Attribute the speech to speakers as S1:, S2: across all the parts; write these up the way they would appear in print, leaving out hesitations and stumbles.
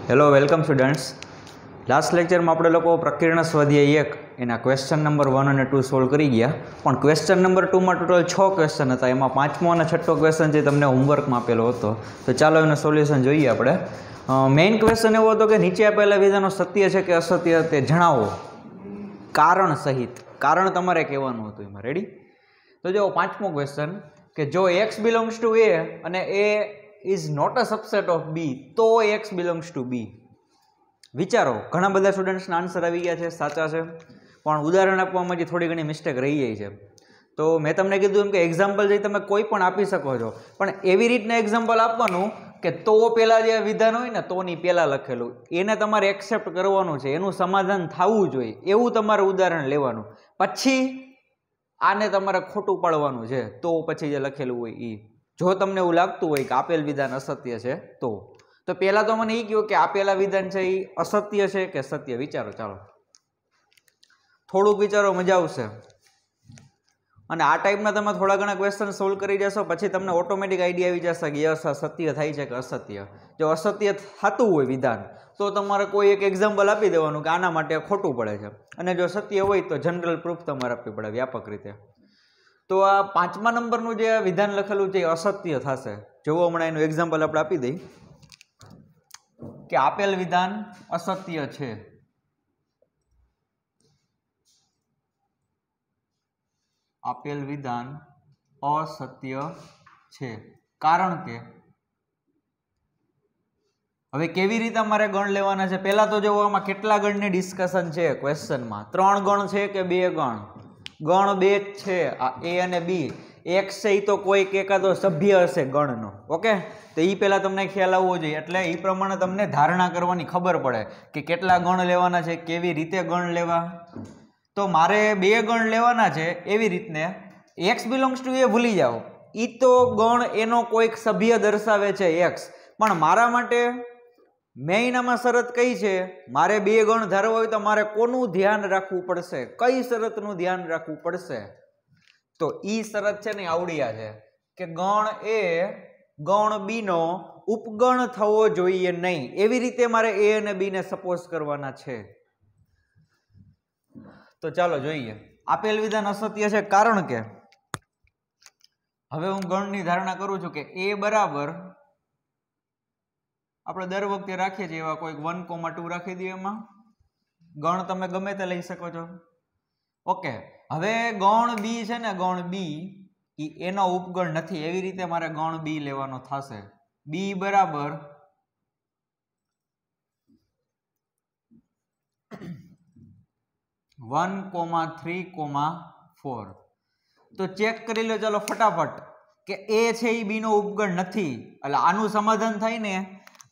S1: Hello welcome students. Last લેક્ચરમાં આપણે લોકો પ્રકીર્ણ સ્વાધ્યાય 1 એના ક્વેશ્ચન નંબર 1 અને 2 સોલ્વ કરી ગયા. પણ ક્વેશ્ચન નંબર 2માં ટોટલ 6 ક્વેશ્ચન હતા. એમાં પાંચમો અને છઠ્ઠો ક્વેશ્ચન જે તમને હોમવર્કમાં આપેલો હતો. તો ચાલો એનું સોલ્યુશન જોઈએ આપણે. મેઇન ક્વેશ્ચન એવો હતો કે નીચે આપેલા વિધાનો સત્ય છે કે અસત્ય તે જણાવો કારણ સહિત. કારણ તમારે કહેવાનું હતું એમાં. રેડી? તો જો પાંચમો ક્વેશ્ચન કે જો x બિલોંગ્સ ટુ a અને a is not a subset of b તો x બિલોંગ્સ ટુ b. વિચારો, ઘણા બધા સ્ટુડન્ટ્સના આન્સર આવી ગયા છે, સાચા છે, પણ ઉદાહરણ આપવામાં જે થોડી ઘણી મિસ્ટેક રહી જાય છે. તો મેં તમને કીધું એમ કે એક્ઝામ્પલ જે તમે કોઈ પણ આપી શકો છો, પણ એવી રીતના એક્ઝામ્પલ આપવાનું કે તો પેલા જે વિધાન હોય ને તોની પેલા લખેલું એને તમારે એક્સેપ્ટ કરવાનું છે, એનું સમાધાન થવું જોઈએ એવું તમારે ઉદાહરણ લેવાનું. પછી આને તમારે ખોટું પાડવાનું છે, તો પછી જે લખેલું હોય એ. જો તમને એવું લાગતું હોય કે આપેલ વિધાન અસત્ય છે તો પહેલા તો મને એ કહ્યું કે આપેલા વિધાન છે એ અસત્ય છે કે સત્ય. વિચારો, ચાલો થોડુંક વિચારો, મજા આવશે. અને આ ટાઈપના તમે થોડા ઘણા ક્વેશ્ચન સોલ્વ કરી જશો પછી તમને ઓટોમેટિક આઈડિયા આવી જશે કે યસ આ સત્ય થાય છે કે અસત્ય. જો અસત્ય થતું હોય વિધાન તો તમારે કોઈ એક એક્ઝામ્પલ આપી દેવાનું કે આના માટે ખોટું પડે છે, અને જો સત્ય હોય તો જનરલ પ્રૂફ તમારે આપવી પડે વ્યાપક રીતે. તો આ પાંચમા નંબરનું જે વિધાન લખેલું છે એ અસત્ય થશે. જોવો હમણાં એનું એક્ઝામ્પલ આપણે આપી દઈ કે આપેલ વિધાન અસત્ય છે. આપેલ વિધાન અસત્ય છે કારણ કે. હવે કેવી રીતે અમારે ગણ લેવાના છે? પહેલા તો જો આમાં કેટલા ગણની ડિસ્કશન છે ક્વેશ્ચનમાં. 3 ગણ છે કે 2 ગણ? ગણ 2 જ છે, આ a અને b. x છે એ તો કોઈક એકાદો સભ્ય હશે ગણનો. ઓકે, તો એ પહેલા તમને ખ્યાલ આવવો જોઈએ, એટલે એ પ્રમાણે તમને ધારણા કરવાની ખબર પડે કે કેટલા ગણ લેવાના છે, કેવી રીતે ગણ લેવા. તો મારે 2 ગણ લેવાના છે. એવી રીતને x બિલોંગ્સ ટુ a ભૂલી જાઓ, એ તો ગણ એનો કોઈક સભ્ય દર્શાવે છે x. પણ મારા માટે મેઇન આમાં શરત કઈ છે? મારે 2 ગણ ધારવા હોય તો મારે કોનું ધ્યાન રાખવું પડશે? કઈ શરતનું ધ્યાન રાખવું પડશે? તો ઈ શરત છે ને આવડિયા છે કે ગણ a ગણ b નો ઉપગણ થવો જોઈએ નહીં. એવી રીતે મારે a અને b ને સપોઝ કરવાના છે. તો ચાલો જોઈએ. આપેલ વિધાન અસત્ય છે કારણ કે હવે હું ગણની ધારણા કરું છું કે a બરાબર આપણે દર વખતે રાખીએ છીએ એવા કોઈક 1,2 રાખી દઈએ. એમાં ગણ તમે ગમે તે લઈ શકો છો. ઓકે, હવે ગણ b છે ને, ગણ b એનો ઉપગણ નથી, એવી રીતે મારે ગણ b લેવાનો થશે. b બરાબર 1,3,4. તો ચેક કરી લો ચાલો ફટાફટ કે a છે એ b નો ઉપગણ નથી. એટલે આનું સમાધાન થાય ને,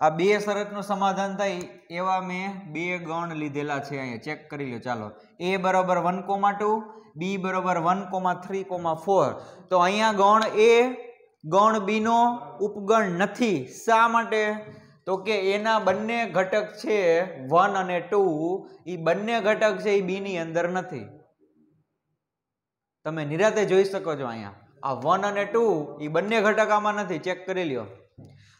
S1: આ 2 શરતનું સમાધાન થાય એવા મેં 2 ગણ લીધેલા છે. અહીંયા ચેક કરી લો ચાલો. a બરાબર 1,2, b બરાબર 1,3,4. તો અહીંયા ગણ a ગણ b નો ઉપગણ નથી. શા માટે? તો કે એના બંને ઘટક છે 1 અને 2, એ બંને ઘટક છે એ b ની અંદર નથી. તમે નિરાતે જોઈ શકો છો અહીંયા આ 1 અને 2 એ બંને ઘટક આમાં નથી. ચેક કરી લ્યો.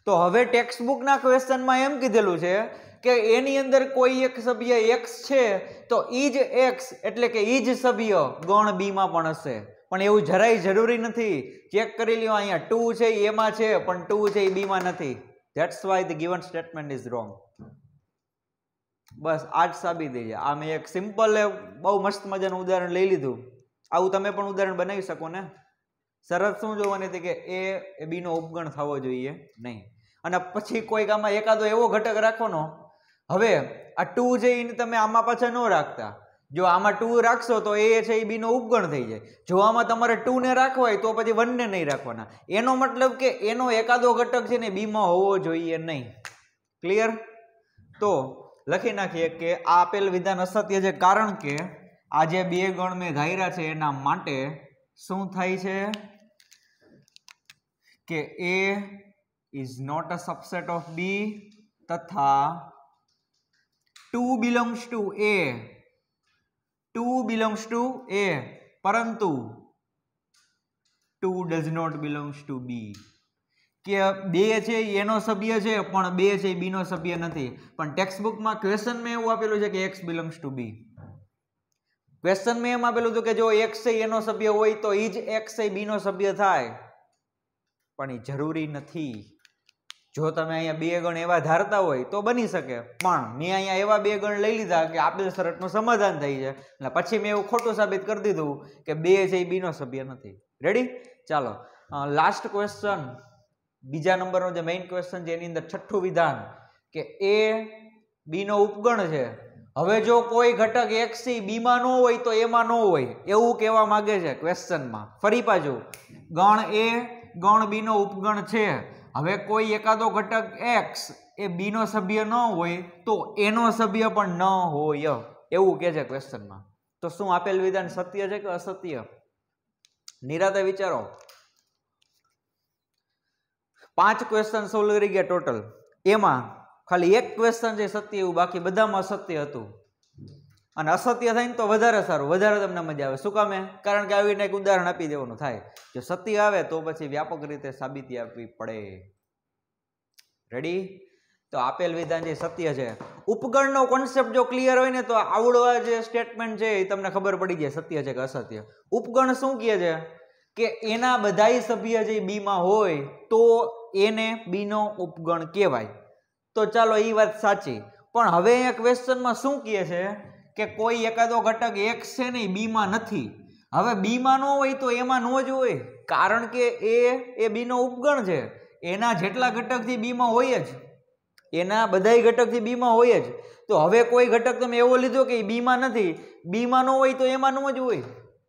S1: તો હવે ટેક્સ્ટબુકના ક્વેશ્ચનમાં એમ કીધેલું છે કે એની અંદર કોઈ એક સભ્ય x છે તો ઈ જ x એટલે કે ઈ જ સભ્ય ગણ b માં પણ હશે. પણ એવું જરાય જરૂરી નથી. ચેક કરી લ્યો અહીંયા 2 છે એ માં છે પણ 2 છે એ b માં નથી. That's why the given statement is wrong. બસ આ જ સાબિત થઈ જાય. આ મેં એક સિમ્પલ બહુ મસ્ત મજાનું ઉદાહરણ લઈ લીધું. આવું તમે પણ ઉદાહરણ બનાવી શકો ને. શરત શું જોવાની હતી કે a b નો ઉપગણ થવો જોઈએ નહીં. અને પછી કોઈક આમાં એકાદો એવો ઘટક રાખવાનો. હવે આ 2 છે એને તમે આમાં પાછા ન રાખતા. જો આમાં 2 રાખશો તો a છે એ b નો ઉપગણ થઈ જાય. જો આમાં તમારે 2 ને રાખવા હોય તો પછી 1 ને નહીં રાખવાના. એનો મતલબ કે એનો એકાદો ઘટક છે ને b માં હોવો જોઈએ નહીં. ક્લિયર? તો લખી નાખીએ કે આ આપેલ વિધાન અસત્ય છે કારણ કે આ જે 2 ગણ મેં ધાર્યા છે એના માટે શું થાય છે કે a is not a subset of b તથા 2 belongs to a, 2 belongs to a પરંતુ 2 does not belongs to b. કે 2 છે એનો સભ્ય છે પણ 2 છે એ બી નો સભ્ય નથી, પણ ટેક્સ્ટબુકમાં ક્વેશ્ચનમાં એવું આપેલું છે કે x બિલોંગ્સ ટુ બી. ક્વેશ્ચનમાં એમ આપેલું હતું કે જો x છે એનો સભ્ય હોય તો એ જ x છે બી નો સભ્ય થાય, પણ એ જરૂરી નથી. જો તમે અહીંયા 2 ગણ એવા ધારતા હોય તો બની શકે, પણ મેં અહીંયા એવા 2 ગણ લઈ લીધા કે આપેલ શરતનું સમાધાન થઈ છે, એટલે પછી મેં એવું ખોટું સાબિત કરી દીધું કે 2 છે એ બી નો સભ્ય નથી. રેડી? ચાલો લાસ્ટ ક્વેશ્ચન, બીજા નંબરનો જે મેઇન ક્વેશ્ચન છે એની અંદર છઠ્ઠું વિધાન કે એ બી નો ઉપગણ છે. હવે જો કોઈ ઘટક x છે બી માં ન હોય તો એમાં ન હોય એવું કહેવા માંગે છે ક્વેશ્ચનમાં. ફરી પાછું, ગણ એ ગણ બી નો ઉપગણ છે. હવે કોઈ એકાદો ઘટક x એ બી નો સભ્ય ન હોય તો એનો સભ્ય પણ ન હોય એવું કહે છે ક્વેશ્ચનમાં. તો શું આપેલ વિધાન સત્ય છે કે અસત્ય? નિરાતે વિચારો. 5 ક્વેશ્ચન સોલ્વ કરી ગયા ટોટલ, એમાં ખાલી એક ક્વેશ્ચન છે સત્ય એવું, બાકી બધામાં અસત્ય હતું. અને અસત્ય થાય ને તો વધારે સારું, વધારે તમને મજા આવે. શું કામે? કારણ કે આવીને એક ઉદાહરણ આપી દેવાનું થાય. જો સત્ય આવે તો પછી વ્યાપક રીતે સાબિતી આપવી પડે. રેડી? તો આપેલ વિધાન જે સત્ય છે, ઉપગણનો કોન્સેપ્ટ જો ક્લિયર હોય ને તો આવડવા જે સ્ટેટમેન્ટ છે એ તમને ખબર પડી જાય સત્ય છે કે અસત્ય. ઉપગણ શું કહે છે કે એના બધાય સભ્ય જે બી માં હોય તો એને બી નો ઉપગણ કહેવાય. તો ચાલો એ વાત સાચી, પણ હવે અહીંયા ક્વેશ્ચનમાં શું કહે છે કે કોઈ એકાદો ઘટક x છે ને બી માં નથી. હવે બી માં ન હોય તો એમાં ન જ હોય, કારણ કે એ બી નો ઉપગણ છે. એના જેટલા ઘટકથી બી માં હોય જ, એના બધાય ઘટકથી બી માં હોય જ. તો હવે કોઈ ઘટક તમે એવો લીધો કે બી માં નથી, બી માં ન હોય તો એમાં ન જ હોય.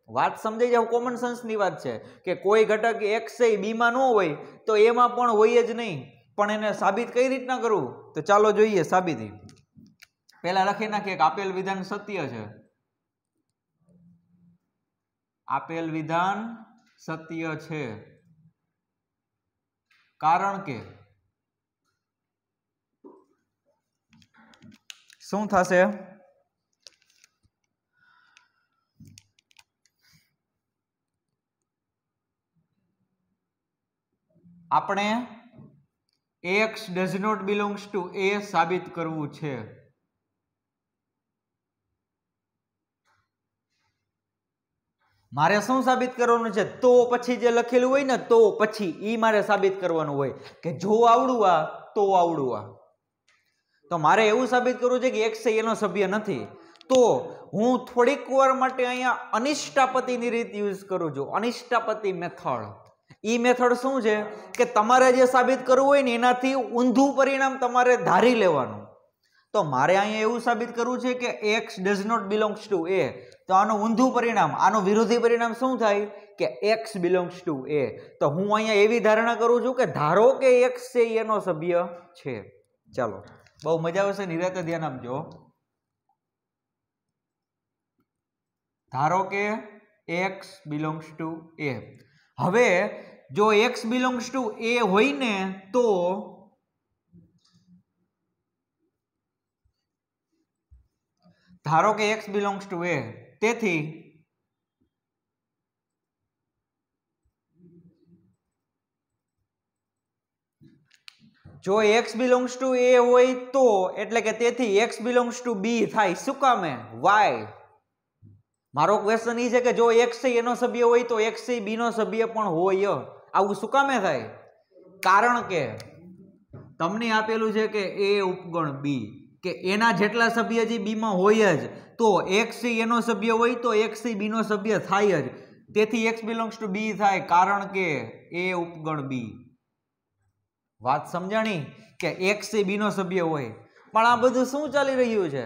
S1: વાત સમજાઈ જાવ, કોમન સેન્સ ની વાત છે કે કોઈ ઘટક x છે બી માં ન હોય તો એમાં પણ હોય જ નહીં. પણ એને સાબિત કઈ રીતના કરવું? તો ચાલો જોઈએ સાબિતી. પહેલા લખી નાખીએ કે આપેલ વિધાન સત્ય છે. આપેલ વિધાન સત્ય છે કારણ કે શું થશે? આપણે x does not belongs to a સાબિત કરવું છે. મારે શું સાબિત કરવાનું છે? તો પછી જે લખેલું હોય ને તો પછી ઈ મારે સાબિત કરવાનું હોય કે જો આવડું આ તો આવડું આ. તો મારે એવું સાબિત કરવું છે કે x છે એનો સભ્ય નથી. તો હું થોડીક વાર માટે અહીંયા અનિષ્ટાપતિની રીત યુઝ કરું છું, અનિષ્ટાપતિ મેથડ. ઈ મેથડ શું છે કે તમારે જે સાબિત કરવું હોય ને એનાથી ઊંધું પરિણામ તમારે ધારી લેવાનું. તો મારે અહીંયા એવું સાબિત કરવું છે કે x does not belongs to a. તો આનું ઊંધું પરિણામ, આનું વિરોધી પરિણામ શું થાય કે x belongs to a. તો હું અહીંયા એવી ધારણા કરું છું કે ધારો કે x છે એનો સભ્ય છે. ચાલો, બહુ મજા આવશે, નિરાતે ધ્યાન આપજો. ધારો કે x belongs to a. હવે જો x belongs to a હોય ને તો ધારો કે x belongs to a, તેથી જો x belongs to a હોય તો એટલે કે તેથી x belongs to b થાય. શું કામે? why? મારો ક્વેશ્ચન એ છે કે જો x છે એનો સભ્ય હોય તો x છે b નો સભ્ય પણ હોય. આવું શું કામે થાય? કારણ કે તમને આપેલું છે કે a ઉપગણ b, કે એના જેટલા સભ્ય જે બી માં હોય જ, તો x છે એનો સભ્ય હોય તો x છે b નો સભ્ય થાય જ. તેથી x belongs to b થાય કારણ કે a ઉપગણ b. વાત સમજાણી કે x છે b નો સભ્ય હોય. પણ આ બધું શું ચાલી રહ્યું છે?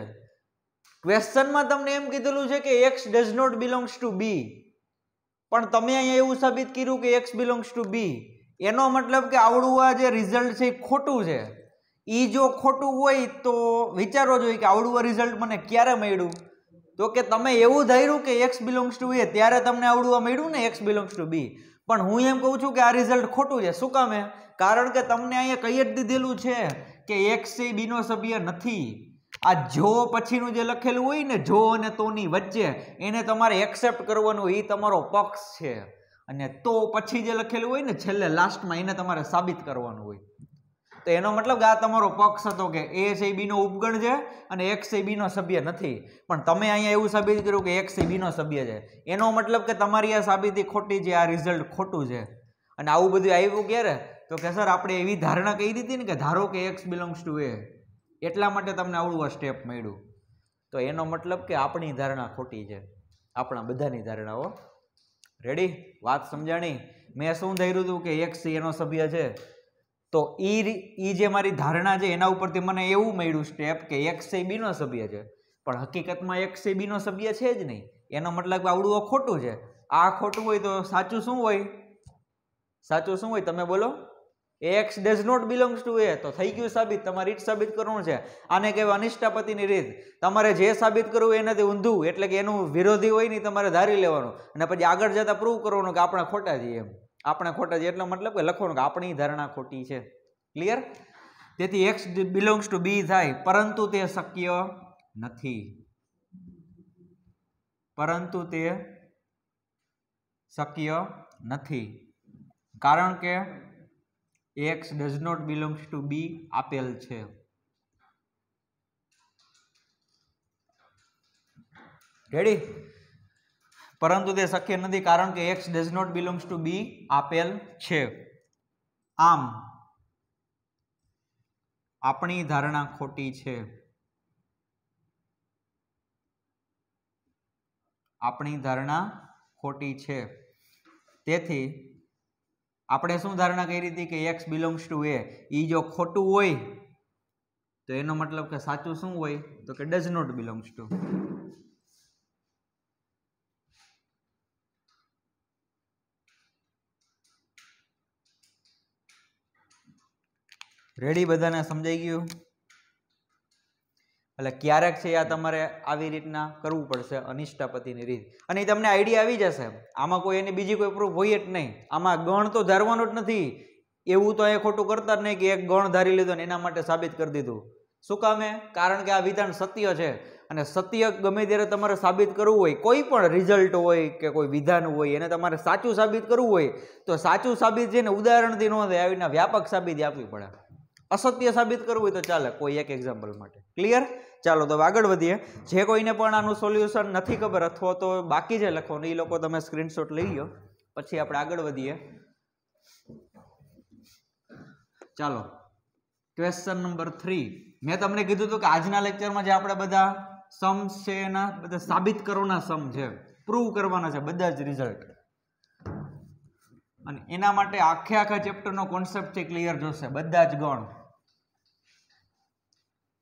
S1: ક્વેશ્ચનમાં તમને એમ કીધેલું છે કે x does not belongs to b, પણ તમે અહીંયા એવું સાબિત કર્યું કે x belongs to b. એનો મતલબ કે આવડું આ જે રિઝલ્ટ છે એ ખોટું છે. ઈ જો ખોટું હોય તો વિચારો જોઈએ કે આવડું રિઝલ્ટ મને ક્યારે મળ્યું? તો કે તમે એવું ધાર્યું કે x belongs to a ત્યારે તમને આવડું મળ્યું ને x belongs to b. પણ હું એમ કહું છું કે આ રિઝલ્ટ ખોટું છે. શું કામે? કારણ કે તમને અહીંયા કહી જ દીધેલું છે કે x છે b નો સભ્ય નથી. આ જો પછીનું જે લખેલું હોય ને જો અને તોની વચ્ચે, એને તમારે એક્સેપ્ટ કરવાનું, એ તમારો પક્ષ છે. અને તો પછી જે લખેલું હોય ને છેલ્લે લાસ્ટમાં એને તમારે સાબિત કરવાનું હોય. તો એનો મતલબ કે આ તમારો પક્ષ હતો કે એ છે એ બીનો ઉપગણ છે અને એક્સ એ બીનો સભ્ય નથી, પણ તમે અહીંયા એવું સાબિત કર્યું કે એક્સ એ બીનો સભ્ય છે. એનો મતલબ કે તમારી આ સાબિતી ખોટી છે, આ રિઝલ્ટ ખોટું છે. અને આવું બધું આવ્યું ક્યારે? તો કે સર આપણે એવી ધારણા કહી દીધી ને કે ધારો કે એક્સ બિલોંગ્સ ટુ એ, એટલા માટે તમને આવડું આ સ્ટેપ મળ્યું. તો એનો મતલબ કે આપણી ધારણા ખોટી છે, આપણા બધાની ધારણાઓ. રેડી? વાત સમજાણી? મેં શું ધાર્યું હતું કે એક્સ એનો સભ્ય છે, તો ઈ જે મારી ધારણા છે એના ઉપરથી મને એવું મળ્યું સ્ટેપ કે એક્સ એ બીનો સભ્ય છે, પણ હકીકતમાં એક્સ એ બીનો સભ્ય છે જ નહીં. એનો મતલબ આવડું ખોટું છે. આ ખોટું હોય તો સાચું શું હોય? સાચું શું હોય તમે બોલો? X does not belongs to A. તો થઈ ગયું સાબિત. તમારે રીત સાબિત કરવાનું છે. આને કહેવાય અનિષ્ટાપતિની રીત. તમારે જે સાબિત કરવું એનાથી ઊંધું, એટલે કે એનું વિરોધી હોય ને તમારે ધારી લેવાનું અને પછી આગળ જતા પ્રૂવ કરવાનું કે આપણે ખોટા છીએ. એમ આપણે ખોટા છીએ એટલો મતલબ કે લખવાનું કે આપણી ધારણા ખોટી છે. ક્લિયર? તેથી એક્સ બિલોંગ્સ ટુ બી થાય, પરંતુ તે શક્ય નથી. પરંતુ તે શક્ય નથી કારણ કે x does not belongs to B આપેલ છે. રેડી? પરંતુ તે શક્ય નથી કારણ કે x does not belongs to B આપેલ છે. આમ આપણી ધારણા ખોટી છે. આપણી ધારણા ખોટી છે. તેથી આપણે શું ધારણા કરી હતી કે એક્સ બિલોંગ્સ ટુ એ, ઈ જો ખોટું હોય તો એનો મતલબ કે સાચું શું હોય? તો કે does not belongs to. Ready? બધાને સમજાઈ ગયું? એટલે ક્યારેક છે આ તમારે આવી રીતના કરવું પડશે, અનિષ્ટાપતિની રીત, અને તમને આઈડિયા આવી જશે. આમાં કોઈ એની બીજી કોઈ પ્રૂફ હોય જ નહીં. આમાં ગણ તો ધારવાનો જ નથી. એવું તો એ ખોટું કરતા જ નહીં કે એક ગણ ધારી લીધો ને એના માટે સાબિત કરી દીધું. શું કામે? કારણ કે આ વિધાન સત્ય છે, અને સત્ય ગમે ત્યારે તમારે સાબિત કરવું હોય, કોઈ પણ રિઝલ્ટ હોય કે કોઈ વિધાન હોય એને તમારે સાચું સાબિત કરવું હોય તો સાચું સાબિત છે ને ઉદાહરણથી ન થાય, આવીને વ્યાપક સાબિતી આપવી પડે. અસત્ય સાબિત કરવું હોય તો ચાલે કોઈ એક એક્ઝામ્પલ માટે. ક્લિયર? ચાલો તો આગળ વધીએ. જે કોઈને પણ આનું સોલ્યુશન નથી ખબર અથવા તો બાકી છે લખવાનું, એ લોકો તમે સ્ક્રીનશોટ લઈ લો, પછી આપણે આગળ વધીએ. ચાલો, ક્વેશ્ચન નંબર 3. મેં તમને કીધું હતું કે આજના લેક્ચરમાં જે આપણે બધા સમ્સ છે એના બધા સાબિત કરવાના સમ છે, પ્રૂવ કરવાના છે બધા જ રિઝલ્ટ, અને એના માટે આખા ચેપ્ટરનો કોન્સેપ્ટ છે ક્લિયર જોશે. બધા જ ગણ,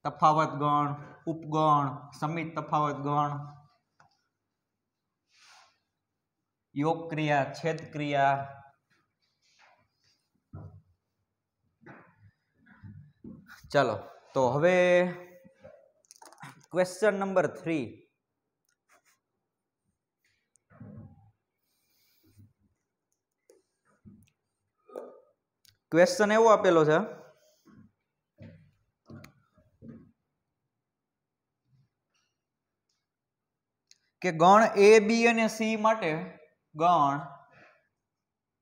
S1: તફાવત ગણ, ઉપગણ, સમિત તફાવત ગણ, યોગ ક્રિયા, છેદ ક્રિયા, ચાલો તો હવે ક્વેશ્ચન નંબર 3. ક્વેશ્ચન એવો આપેલો છે કે ગણ એ, બી અને સી માટે, ગણ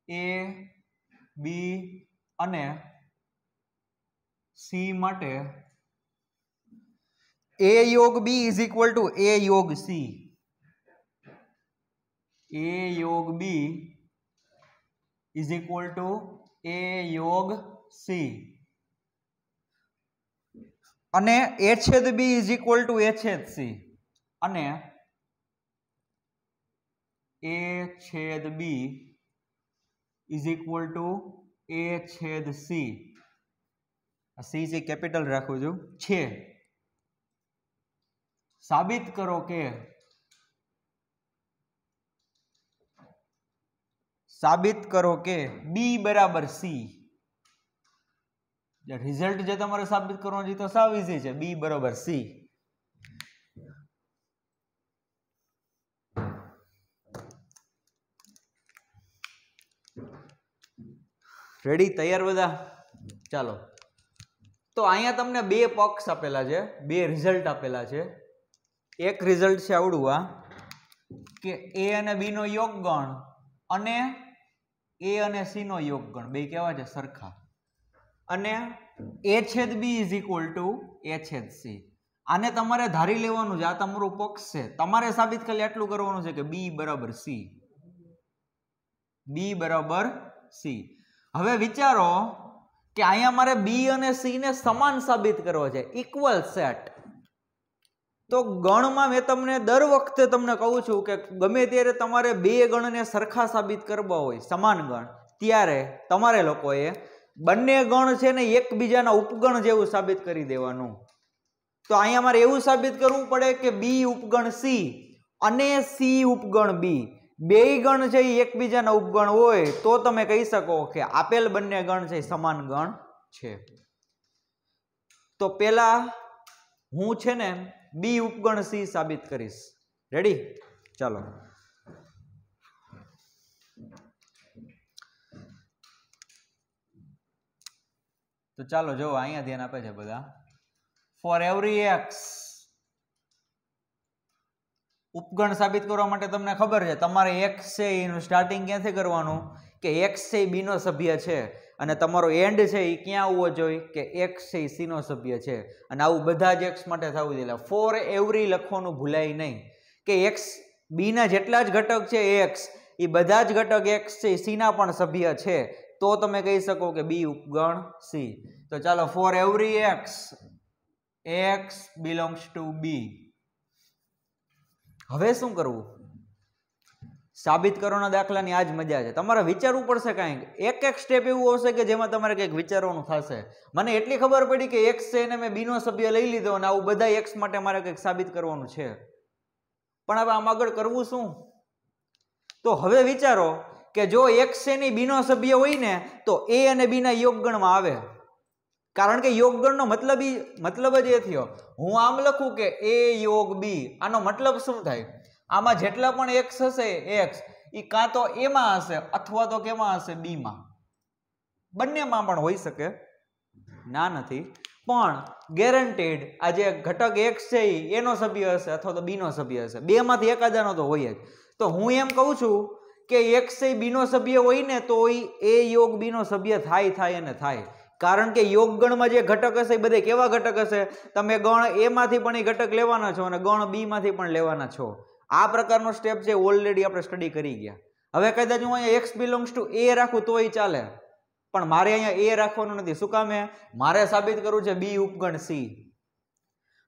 S1: એ, બી અને સી માટે એ યોગ બી ઇઝ ઇક્વલ ટુ એ યોગ સી. એ યોગ બી ઇઝ ઇક્વલ ટુ એ યોગ સી, અને એ છેદ બી ઇઝ ઇક્વલ ટુ એ છેદ સી, અને એ છેદ બી ઇઝ ઇક્વલ ટુ એ છેદ સી. સી છે કેપિટલ રાખું છું. છે સાબિત કરો કે, સાબિત કરો કે બી બરાબર સી. રિઝલ્ટ જે તમારે સાબિત કરવાનું છે તો સાવ ઈઝી છે, બી બરાબર સી. રેડી? તૈયાર બધા? ચાલો તો અહીંયા તમને બે પક્ષ આપેલા છે, બે રિઝલ્ટ આપેલા છે. એક રિઝલ્ટ છે આવડું આ કે એ અને બી નો યોગ ગણ અને એ અને સી નો યોગગણ બે કેવા છે? સરખા. અને a છેદ b is equal two a છેદ c. આને તમારે ધારી લેવાનું છે, આ તમારું પક્ષ છે. તમારે સાબિત ખાલી આટલું કરવાનું છે કે b બરાબર c. b બરાબર c. હવે વિચારો કે અહીંયા મારે b અને c ને સમાન સાબિત કરવો છે, ઇક્વલ સેટ. તો ગણમાં મેં તમને દર વખતે તમને કહું છું કે ગમે ત્યારે તમારે બે ગણને સરખા સાબિત કરવા હોય, સમાન ગણ, ત્યારે તમારે લોકોએ બંને ગણ છે ને એકબીજાના ઉપગણ જેવું સાબિત કરી દેવાનું. તો અહીંયા મારે એવું સાબિત કરવું પડે કે બી ઉપગણ સી અને સી ઉપગણ બી બે ગણ છે એ એકબીજાના ઉપગણ હોય તો તમે કહી શકો કે આપેલ બંને ગણ છે સમાન ગણ છે. તો પેલા હું છે ને બી ઉપગણ સી સાબિત કરીશ. રેડી? ચાલો. તો ચાલો જો અહીંયા ધ્યાન આપે છે બધા. ફોર એવરી એક્સ, ઉપગણ સાબિત કરવા માટે તમને ખબર છે તમારે એક્સ છે એનું સ્ટાર્ટિંગ ક્યાંથી કરવાનું કે એક્સ છે એ બી નો સભ્ય છે અને તમારો એન્ડ છે એ ક્યાં આવવો જોઈએ કે એક્સ છે એ સી નો સભ્ય છે. અને આવું બધા જ એક્સ માટે થવું જોઈએ. ફોર એવરી લખવાનું ભૂલાય નહીં કે એક્સ બી ના જેટલા જ ઘટક છે એક્સ એ બધા જ ઘટક એક્સ છે સી ના પણ સભ્ય છે, તો તમે કહી શકો કે બી ઉપગણ સી. તો ચાલો for every x, x belongs to B. હવે શું કરવું? સાબિત કરવાના દાખલાની આ જ મજા છે. તમારે વિચારવું પડશે કાંઈક, એક એક સ્ટેપ એવું હશે કે જેમાં તમારે કંઈક વિચારવાનું થશે. મને એટલી ખબર પડી કે એક્સ છે એને મેં બી નો સભ્ય લઈ લીધો અને આવું બધા એક્સ માટે મારે કંઈક સાબિત કરવાનું છે, પણ હવે આમ આગળ કરવું શું? તો હવે વિચારો કે જો એક્સ છે ની બી નો સભ્ય હોય ને તો એ અને બી ના યોગગણમાં આવે. કારણ કે યોગગણનો મતલબ જ એ થયો, હું આમ લખું કે એ યોગ બી, આનો મતલબ શું થાય? આમાં જેટલા પણ એક્સ હશે એક્સ એ કાં તો એમાં હશે અથવા તો કેમાં હશે? બી માં. બંનેમાં પણ હોઈ શકે, ના નથી, પણ ગેરંટેડ આ જે ઘટક એક્સ છે એનો સભ્ય હશે અથવા તો બી નો સભ્ય હશે. બે માંથી એકાદાનો તો હોય જ. તો હું એમ કહું છું કે એક્સ એ બી નો સભ્ય હોય ને તો એ યોગ બી નો સભ્ય થાય અને થાય. કારણ કે યોગગણમાં જે ઘટક હશે એ બધે કેવા ઘટક હશે? તમે ગણ એ માંથી પણ એ ઘટક લેવાના છો અને ગણ બી માંથી પણ લેવાના છો. આ પ્રકારનો સ્ટેપ છે ઓલરેડી આપણે સ્ટડી કરી ગયા. હવે કદાચ હું અહીંયા એક્સ બિલોંગ્સ ટુ એ રાખું તોય ચાલે, પણ મારે અહીંયા એ રાખવાનું નથી. શું કામે? મારે સાબિત કરવું છે બી ઉપગણ સી.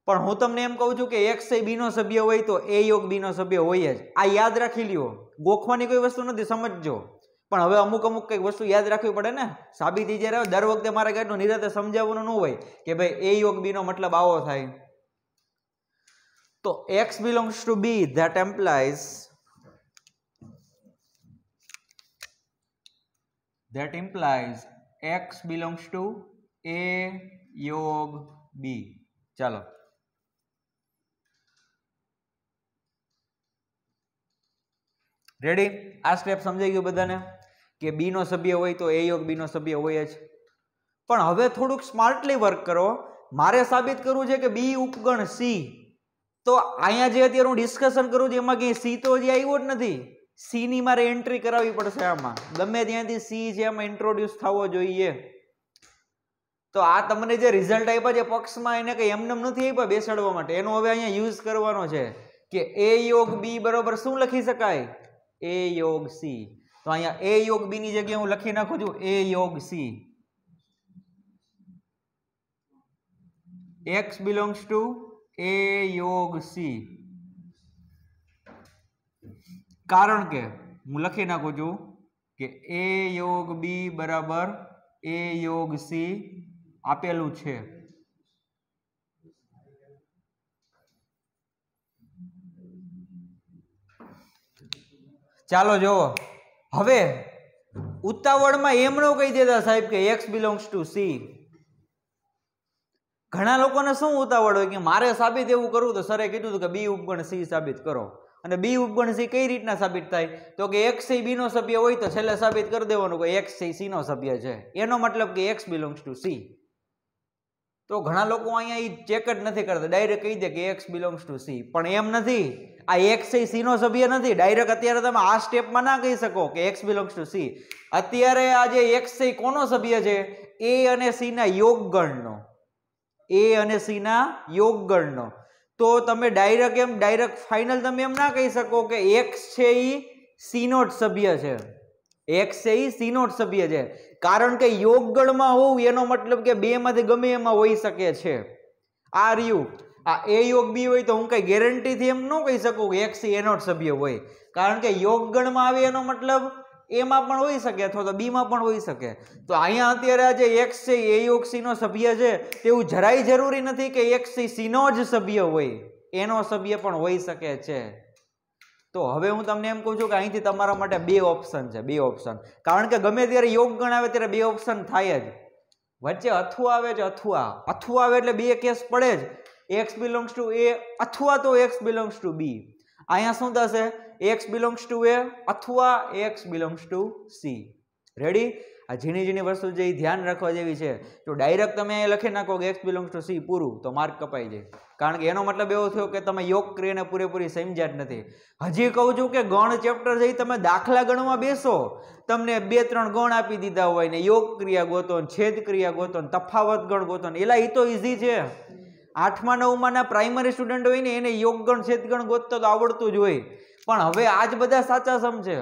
S1: પણ હું તમને એમ કહું છું કે એક્સ એ બી નો સભ્ય હોય તો એ યોગ બી નો સભ્ય હોય જ. આ યાદ રાખી લ્યો, ગોખવાની કોઈ વસ્તુ નથી, સમજજો. પણ હવે અમુક કંઈક વસ્તુ યાદ રાખવી પડે ને. સાબિતી જ્યારે દર વખતે મારે કેટલું નિરાતે સમજાવવાનું ન હોય કે ભાઈ એ યોગ બી નો મતલબ આવો થાય. તો x belongs to b, that implies x belongs to a યોગ b. ચાલો રેડી? આ સ્ટેપ સમજાઈ ગયું બધાને કે બી નો સભ્ય હોય તો એ યોગ બી નો સભ્ય હોય જ. પણ હવે થોડુંક સ્માર્ટલી વર્ક કરો. મારે સાબિત કરવું છે કે બી ઉપગણ સી. તો અહીંયા જે અત્યારે હું ડિસ્કશન કરું છું એમાં ક્યાંય સી તો હજી આવ્યો જ નથી. સી ની મારે એન્ટ્રી કરાવવી પડશે. આમાં ગમે ત્યાંથી સી છે એમાં ઇન્ટ્રોડ્યુસ થવો જોઈએ. તો આ તમને જે રિઝલ્ટ આપ્યા છે પક્ષમાં એને કઈ એમને નથી આપ્યા બેસાડવા માટે, એનો હવે અહીંયા યુઝ કરવાનો છે કે એ યોગ બી બરોબર શું લખી શકાય? એ યોગ સી. તો અહીંયા એ યોગ બી ની જગ્યાએ હું લખી નાખું છું એ યોગ C. x belongs to a યોગ સી. કારણ કે હું લખી નાખું છું કે એ યોગ બી બરાબર એ યોગ સી આપેલું છે. ચાલો જુઓ, હવે ઉતાવળમાં એમ ન કહી દેતા સાહેબ કે x belongs to c. ઘણા લોકોને શું ઉતાવળ હોય કે મારે સાબિત એવું કરવું, તો સરે કીધું હતું કે બી ઉપગણ સી સાબિત કરો. અને બી ઉપગણ સી કઈ રીતના સાબિત થાય? તો કે એક્સ એ બી નો સભ્ય હોય તો છેલ્લે સાબિત કરી દેવાનું કે એક્સ એ સી નો સભ્ય છે. એનો મતલબ કે એક્સ બિલોંગ્સ ટુ સી. તો ઘણા લોકો અહીંયા ચેક જ નથી કરતા, ડાયરેક્ટ કહી દે કે એક્સ બિલોંગ્સ ટુ સી. પણ એમ નથી, આ x એ c નો સભ્ય નથી. ડાયરેક્ટ અત્યારે તમે આ સ્ટેપમાં ના કહી શકો કે x બિલોંગ્સ ટુ c. અત્યારે આ જે x એ કોનો સભ્ય છે? a અને c ના યોગગણનો. a અને c ના યોગગણનો. તો તમે ડાયરેક્ટ ફાઇનલ તમે એમ ના કહી શકો કે x છે ઈ c નો જ સભ્ય છે. x છે ઈ c નો જ સભ્ય છે. કારણ કે યોગગણમાં હોવું એનો મતલબ કે બે માંથી ગમે એમાં હોઈ શકે છે. આ રહ્યું, આ a યોગ b હોય તો હું કઈ ગેરંટીથી એમ ન કહી શકું કે x એનો જ સભ્ય હોય. કારણ કે યોગગણમાં આવે એનો મતલબ a માં પણ હોઈ શકે અથવા તો b માં પણ હોઈ શકે. તો અહીંયા અત્યારે આ જે x છે a યોગ c નો સભ્ય છે તેવું જરાય જરૂરી નથી કે x c નો જ સભ્ય હોય. એનો સભ્ય પણ હોઈ શકે છે. તો હવે હું તમને એમ કહું છું કે અહીંથી તમારા માટે બે ઓપ્શન છે. બે ઓપ્શન. કારણ કે ગમે ત્યારે યોગગણ આવે ત્યારે બે ઓપ્શન થાય જ. વચ્ચે અથું આવે છે. અથું આવે એટલે બે કેસ પડે જ. x બિલોંગ્સ ટુ a અથવા તો x બિલોંગ્સ ટુ b. અહીંયા શું થશે? x બિલોંગ્સ ટુ a અથવા x belongs two c. Ready? આ ઝીણી ઝીણી વસ્તુ જે ધ્યાન રાખવા જેવી છે. તો ડાયરેક્ટ તમે લખી નાખો કે x બિલોંગ્સ ટુ c પૂરું, તો માર્ક કપાઈ જાય. કારણ કે એનો મતલબ એવો થયો કે તમે યોગ ક્રિયાને પૂરેપૂરી સમજ્યા જ નથી. હજી કહું છું કે ગણ ચેપ્ટર જઈ તમે દાખલા ગણવા બેસો, તમને 2-3 ગણ આપી દીધા હોય ને યોગ ક્રિયા ગોતો, છેદ ક્રિયા ગોતો, તફાવત ગણ ગોતો, એલા એ તો ઈઝી છે. 8મા 9મા ના પ્રાઇમરી સ્ટુડન્ટ હોય ને એને યોગ ગણ છેદ ગણ ગોતતો તો આવડતું જ હોય. પણ હવે આજ બધા સાચા સમજે.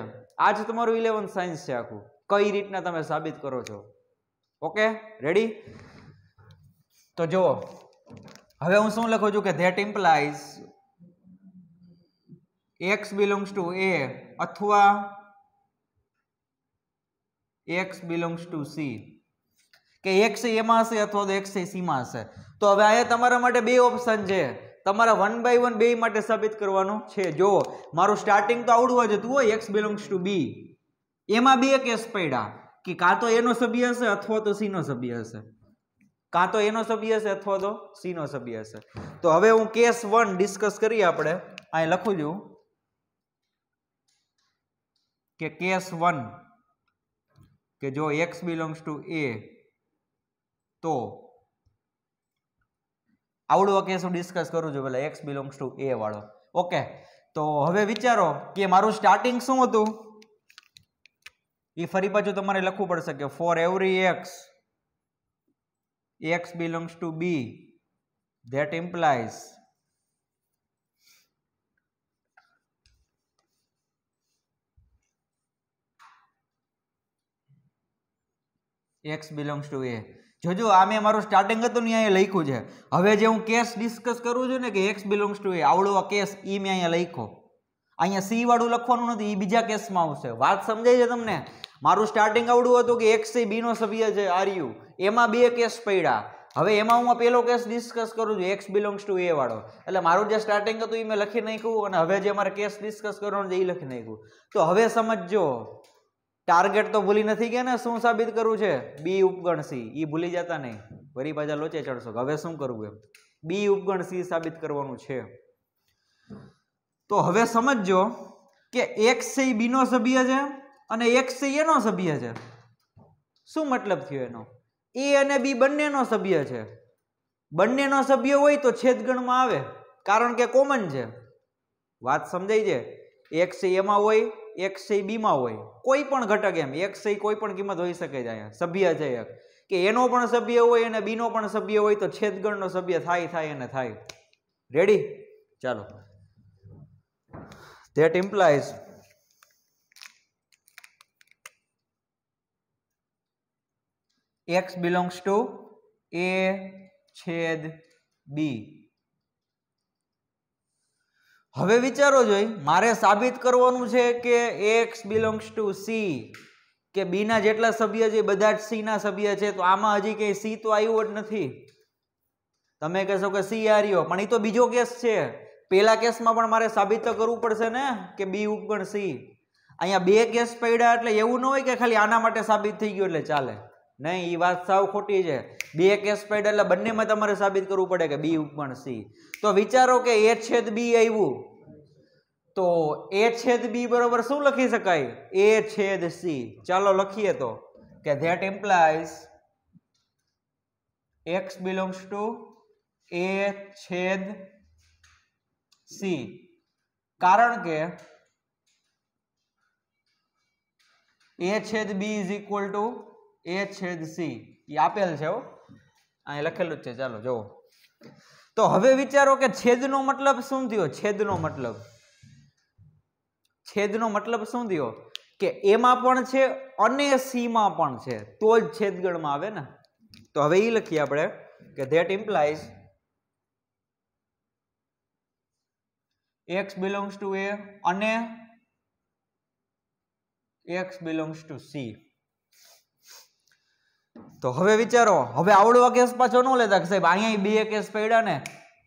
S1: આજ તમારું 11th સાયન્સ છે આખું. કઈ રીતના તમે સાબિત કરો છો. Okay, ready? તો જો હવે હું શું લખું છું કે that implies x belongs to a અથવા x બિલોંગ્સ ટુ c. કે x એમાં હશે અથવા તો x c માં હશે. તો હવે અહીંયા તમારા માટે બે ઓપ્શન છે. તમારા 1 by 1 બે માટે સાબિત કરવાનું છે. જો મારું સ્ટાર્ટિંગ તો આવડવું જ હતું હોય, x બિલોંગ્સ ટુ b. એમાં બે કેસ પડ્યા કે કાં તો એનો સભ્ય હશે અથવા તો c નો સભ્ય હશે. કાં તો એનો સભ્ય હશે અથવા તો c નો સભ્ય હશે. તો હવે હું કેસ 1 ડિસ્કસ કરીએ. આપણે અહીં લખું છું કે કેસ 1 કે જો x બિલોંગ્સ ટુ a તો આવડો કેસ હું ડિસ્કસ કરું છું પેલા x બિલોંગ્સ ટુ a વાળો. ઓકે, તો હવે વિચારો કે મારું સ્ટાર્ટિંગ શું હતું એ ફરી પાછું તમારે લખવું પડશે કે for every x belongs to b that implies x belongs to a. જોજો આ મેં મારું સ્ટાર્ટિંગ હતું ને અહીંયા લખ્યું છે. હવે જે હું કેસ ડિસ્કસ કરું છું ને કે x બિલોંગ્સ ટુ a આવડો આ કેસ ઈ મેં અહીંયા લખ્યો. અહીંયા c વાળું લખવાનું નથી, એ બીજા કેસમાં આવશે. વાત સમજાય છે તમને? મારું સ્ટાર્ટિંગ આવડું હતું કે x એ b નો સભ્ય છે આર્યુ. એમાં બે કેસ પડ્યા. હવે એમાં હું પેલો કેસ ડિસ્કસ કરું છું x બિલોંગ્સ ટુ a વાળો. એટલે મારું જે સ્ટાર્ટિંગ હતું એ મેં લખી નાખ્યું અને હવે જે મારે કેસ ડિસ્કસ કરવાનું છે એ લખી નાખ્યું. તો હવે સમજજો, ટાર્ગેટ તો ભૂલી નથી ગયા ને? શું સાબિત કરવું છે? b ઉપગણ c. એ ભૂલી જતા નહીં, વરી પાછા લોચે ચડશો. હવે શું કરવું? એમ b ઉપગણ c સાબિત કરવાનું છે. તો હવે સમજજો કે x એ b નો સભ્ય છે અને x એ a નો સભ્ય છે. શું મતલબ થયો એનો? a અને b બંનેનો સભ્ય છે. બંનેનો સભ્ય હોય તો છેદગણમાં આવે, કારણ કે કોમન છે. વાત સમજાય છે? x એ એમાં હોય, x એ b માં હોય, કોઈ પણ ઘટક. એમ x એ કોઈ પણ કિંમત હોઈ શકે છે. અહીંયા સભ્ય છે એક, કે એનો પણ સભ્ય હોય અને b નો પણ સભ્ય હોય તો છેદગણનો સભ્ય થાય અને થાય. રેડી? ચાલો. That implies x belongs to a છેદ b. હવે વિચારો જોઈ, મારે સાબિત કરવાનું છે કે x belongs to c, કે b ના જેટલા સભ્ય છે બધા જ c ના સભ્ય છે. તો આમાં હજી કઈ c તો આવ્યો જ નથી. તમે કહેશો કે c આ રહ્યો, પણ એ તો બીજો કેસ છે. પેલા કેસમાં પણ મારે સાબિત તો કરવું પડશે ને કે b ઉપગણ c. અહીંયા બે કેસ પડ્યા એટલે એવું ન હોય કે ખાલી આના માટે સાબિત થઈ ગયું એટલે ચાલે. નહીં, એ વાત સાવ ખોટી છે. બે કેસ પડ્યા એટલે બંનેમાં તમારે સાબિત કરવું પડે કે b ઉપગણ c. તો વિચારો કે a છેદ b આવ્યું, તો a છેદ b બરોબર શું લખી શકાય? a છેદ c. ચાલો લખીએ તો કે that implies x belongs to a છેદ c. કારણ કે a છેદ b is equal two a છેદ c એ આપેલ છે હો, અહીં લખેલું જ છે. ચાલો જુઓ. તો હવે વિચારો કે છેદનો મતલબ શું થયો? છેદનો મતલબ શું થયો? કે એમાં પણ છે અને સી માં પણ છે, તો જ છેદગણમાં આવે ને. તો હવે એ લખીએ આપણે કે that implies x belongs to a અને x belongs to c. તો હવે વિચારો, હવે આવડવા કેસ પાછો ન લેતા કે સાહેબ અહીંયા બે કેસ પડ્યા ને.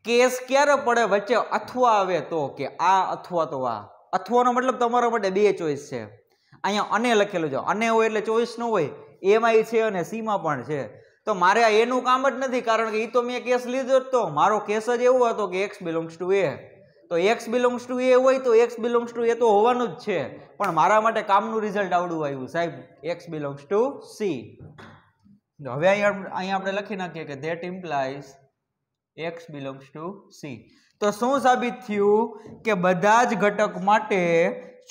S1: કેસ ક્યારે પડે? વચ્ચે અથવા આવે તો, કે આ અથવા તો આ. અથવાનો મતલબ તમારા માટે બે ચોઈસ છે. અહીંયા અને લખેલું છે, અને હોય એટલે ચોઈસ ન હોય, એમાં છે અને સી માં પણ છે. તો મારે આ એનું કામ જ નથી, કારણ કે એ તો મેં કેસ લીધો જ. તો મારો કેસ જ એવો હતો કે x belongs to a. તો x belongs to a હોય તો x belongs to a તો હોવાનું જ છે, પણ મારા માટે કામનું રિઝલ્ટ આવડું આવ્યું સાહેબ, x belongs to c. હવે અહીંયા આપણે લખી નાખીએ કે that implies x belongs to c. તો શું સાબિત થયું? કે બધા જ ઘટક માટે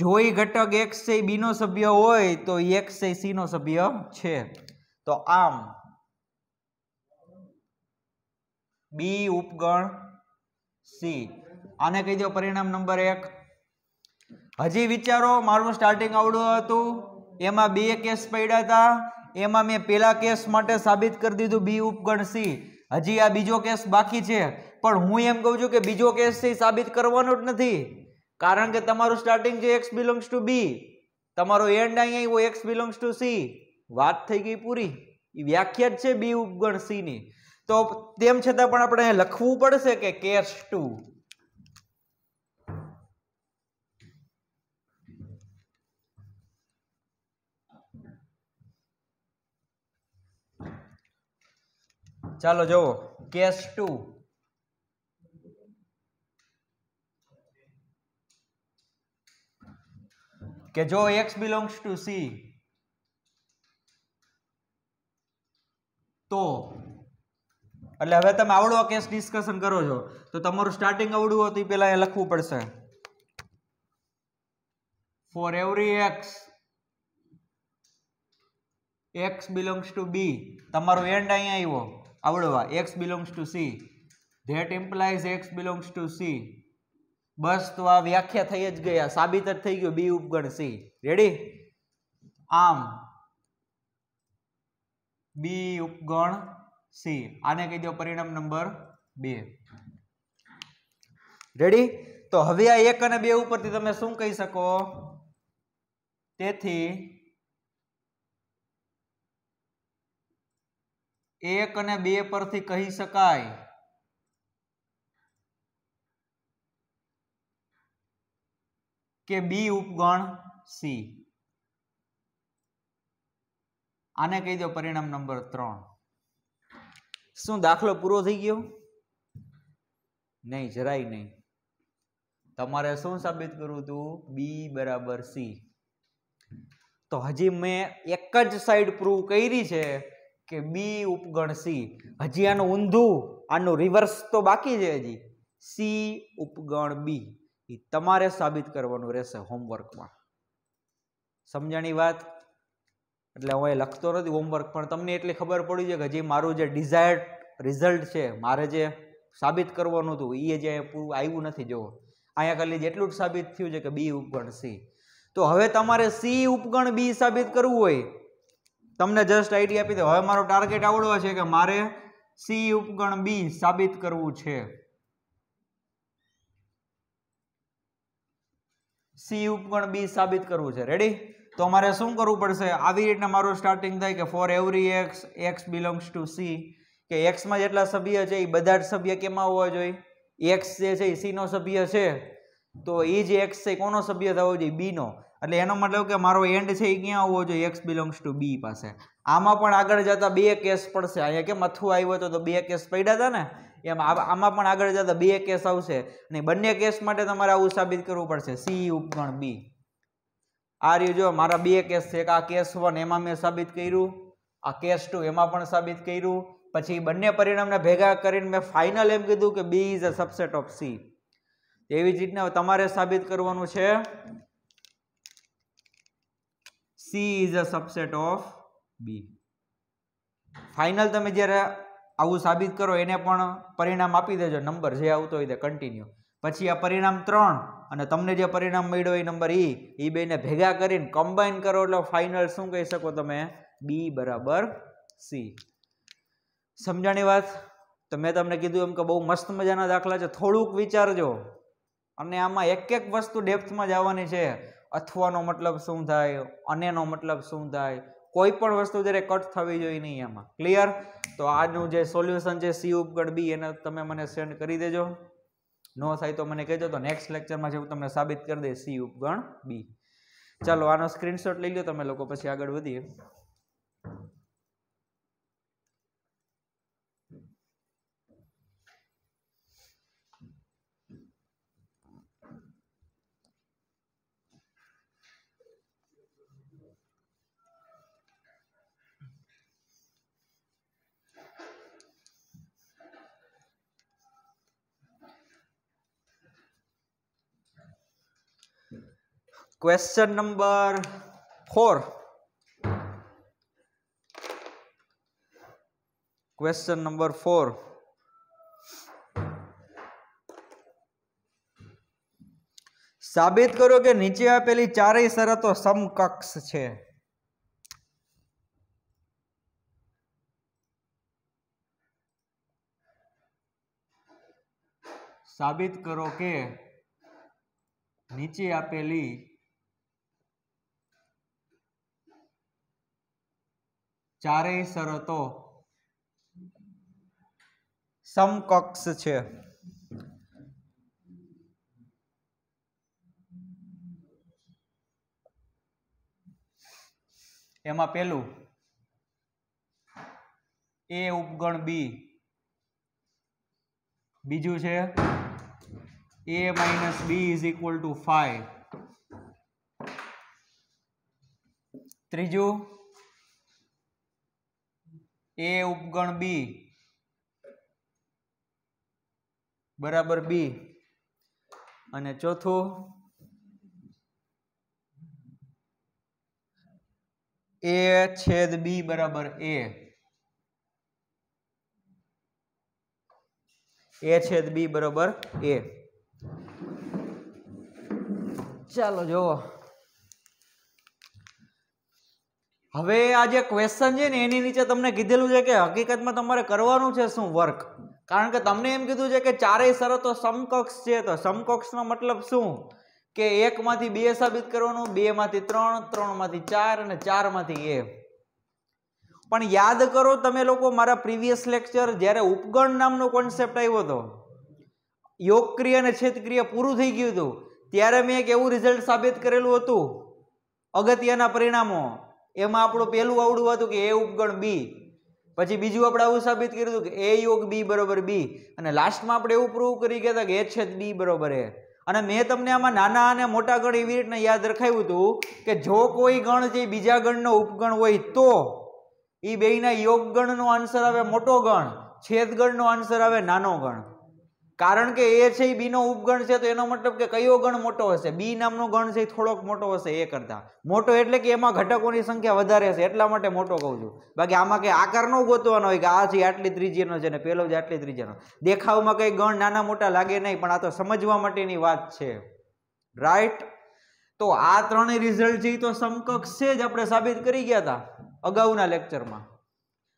S1: જો એ ઘટક x છે b નો સભ્ય હોય તો x છે c નો સભ્ય છે. તો આમ b ઉપગણ c, આને કહી દો પરિણામ નંબર 1. હજી વિચારો, મારું સ્ટાર્ટિંગ આવડું હતું, એમાં બે કેસ પડ્યા હતા, એમાં મેં પેલા કેસ માટે સાબિત કરી દીધું b ઉપગણ c. હજી આ બીજો કેસ બાકી છે, પણ હું એમ કહું છું કે બીજો કેસ છે સાબિત કરવાનો જ નથી, કારણ કે તમારું સ્ટાર્ટિંગ છે x belongs to b, તમારો એન્ડ અહીંયા આવ્યો x belongs to c. વાત થઈ ગઈ પૂરી. એ વ્યાખ્યા જ છે b ઉપગણ c ની. તો તેમ છતાં પણ આપણે લખવું પડશે કે કેસ 2. ચાલો જુઓ કેસ 2. કે જો x belongs to c તો, એટલે હવે તમે આવડો કેસ ડિસ્કશન કરો છો તો તમારું સ્ટાર્ટિંગ આવડું હતું એ પહેલા લખવું પડશે. For every x belongs to b, તમારો એન્ડ અહીંયા આવ્યો આવડવા x belongs to c, that implies x belongs to c. બસ, તો આ વ્યાખ્યા થઈ જ ગઈ, સાબિત જ થઈ ગયું b ઉપગણ c. રેડી? આમ b ઉપગણ c, આને કહી દો પરિણામ નંબર 2. રેડી? તો હવે આ 1 અને 2 ઉપરથી તમે શું કહી શકો? તેથી 1 અને 2 પરથી કહી શકાય કે b ઉપગણ c. આને કહી દો પરિણામ નંબર 3. શું દાખલો પૂરો થઈ ગયો? નહીં, જરાય નહીં. તમારે શું સાબિત કરવું હતું? b બરાબર c. તો હજી મેં એક જ સાઈડ પ્રૂવ કરી છે કે b ઉપગણ c. હજી આનું ઊંધું, આનું રિવર્સ તો બાકી છે. હજી c ઉપગણ b એ તમારે સાબિત કરવાનું રહેશે હોમવર્કમાં. સમજાણી વાત? એટલે હું એ લખતો નથી હોમવર્ક, પણ તમને એટલી ખબર પડી છે કે હજી મારું જે ડિઝાયર્ડ રિઝલ્ટ છે, મારે જે સાબિત કરવાનું હતું એ જે પૂરું આવ્યું નથી. જો અહીંયા ખાલી જેટલું જ સાબિત થયું છે કે b ઉપગણ c. તો હવે તમારે c ઉપગણ b સાબિત કરવું હોય, તમને જસ્ટ આઈડિયા આપી દો. હવે મારો ટાર્ગેટ આવડો છે કે મારે c ઉપગણ b સાબિત કરવું છે. c ઉપગણ b સાબિત કરવું છે. રેડી? તો અમારે શું કરવું પડશે? આવી રીતના મારું સ્ટાર્ટિંગ થાય કે for every x belongs to c, કે x માં જેટલા સભ્ય છે એ બધા જ સભ્ય કેમાં હોવા જોઈએ? x જે છે એ c નો સભ્ય છે, તો એ જે x છે કોનો સભ્ય થવો જોઈએ? b નો. એટલે એનો મતલબ કે મારો એન્ડ છે એ ક્યાં હોવો જોઈએ? x belongs to b પાસે. આમાં પણ આગળ જતા બે કેસ પડશે. અહીંયા કેમ અથું આવ્યો હતો તો બે કેસ પડ્યા હતા ને, એમ આમાં પણ આગળ જતા બે કેસ આવશે, અને બંને કેસ માટે તમારે આવું સાબિત કરવું પડશે c ઉપગણ b. આ રહ્યું જો મારા બે કેસ છે, એક આ કેસ 1 એમાં મેં સાબિત કર્યું, આ કેસ 2 એમાં પણ સાબિત કર્યું. પછી બંને પરિણામને ભેગા કરીને મેં ફાઇનલ એમ કીધું કે b is a subset of c. એવી જ રીતના તમારે સાબિત કરવાનું છે C is a subset of B. Final તમે જ્યારે આવું સાબિત કરો એને પણ પરિણામ આપી દેજો, નંબર જે આવતો હોય તે કન્ટિન્યુ. પછી આ પરિણામ 3 અને તમને જે પરિણામ મળ્યો એ નંબર એ બેને ભેગા કરીને કમ્બાઈન કરો એટલે ફાઇનલ શું કહી શકો તમે? B બરાબર C. સમજાણી વાત? તો મેં તમને કીધું એમ કે બહુ મસ્ત મજાના દાખલા છે, થોડુંક વિચારજો અને આમાં એક એક વસ્તુ ડેપ્થમાં જવાની છે. અથવાનો મતલબ શું થાય, અનેનો મતલબ શું થાય, કોઈ પણ વસ્તુ જ્યારે કટ થવી જોઈએ નહીં એમાં. ક્લિયર? તો આજનું જે સોલ્યુશન છે C ઉપગણ B એને તમે મને સેન્ડ કરી દેજો. નો થાય તો મને કહેજો, તો નેક્સ્ટ લેક્ચરમાં જે હું તમને સાબિત કરી દઈશ C ઉપગણ B. ચાલો આનો સ્ક્રીનશોટ લઈ લો તમે લોકો, પછી આગળ વધીએ. Question number 4. Question number 4. સાબિત કરો કે નીચે આપેલી ચારેય શરતો સમકક્ષ છે. સાબિત કરો કે નીચે આપેલી ચારેય શરતો સમકક્ષ છે. એમાં પેલું A ઉપગણ B, બીજું છે A minus B is equal to 5, ત્રીજું A ઉપગણ B બરાબર B, અને ચોથું A છેદ B બરાબર A. A છેદ B બરાબર A. ચાલો જો હવે આ જે ક્વેશ્ચન છે ને એની નીચે તમને કીધેલું છે કે હકીકતમાં તમારે કરવાનું છે શું? વર્ક. કારણ કે તમને એમ કીધું છે કે ચારેય શરતો સમકક્ષ છે. તો સમકક્ષનો મતલબ શું? કે 1 માંથી 2 સાબિત કરવાનું, 2 માંથી 3, 3 માંથી 4 અને 4 માંથી A. પણ યાદ કરો તમે લોકો મારા પ્રીવિયસ લેક્ચર જ્યારે ઉપગણ નામનો કોન્સેપ્ટ આવ્યો હતો, યોગક્રિયા અને છેદક્રિયા પૂરું થઈ ગયું હતું, ત્યારે મેં એક એવું રિઝલ્ટ સાબિત કરેલું હતું અગત્યના પરિણામો. એમાં આપણું પહેલું આવડું હતું કે A ઉપગણ B, પછી બીજું આપણે આવું સાબિત કર્યું હતું કે A યોગ B બરોબર B, અને લાસ્ટમાં આપણે એવું પ્રૂવ કરી ગયા હતા કે A છેદ B બરોબર A. અને મેં તમને આમાં નાના અને મોટા ગણ એવી રીતના યાદ રખાયું હતું કે જો કોઈ ગણ જે બીજા ગણનો ઉપગણ હોય તો એ બેયના યોગ ગણનો આન્સર આવે મોટો ગણ, છેદ ગણનો આન્સર આવે નાનો ગણ. કારણ કે A છે એ B નો ઉપગણ છે, તો એનો મતલબ કે કયો ગણ મોટો હશે? B નામનો ગણ છે એ થોડોક મોટો હશે A કરતા. મોટો એટલે કે એમાં ઘટકોની સંખ્યા વધારે હશે, એટલા માટે મોટો કહું છું. બાકી આમાં કઈ આકાર ન ગોતવાનો હોય કે આ છે આટલી ત્રિજ્યાનો છે ને પેલો છે આટલી ત્રિજ્યાનો. દેખાવમાં કઈ ગણ નાના મોટા લાગે નહીં, પણ આ તો સમજવા માટેની વાત છે. રાઈટ? તો આ ત્રણેય રિઝલ્ટ છે તો સમકક્ષ છે જ, આપણે સાબિત કરી ગયા હતા અગાઉના લેક્ચરમાં.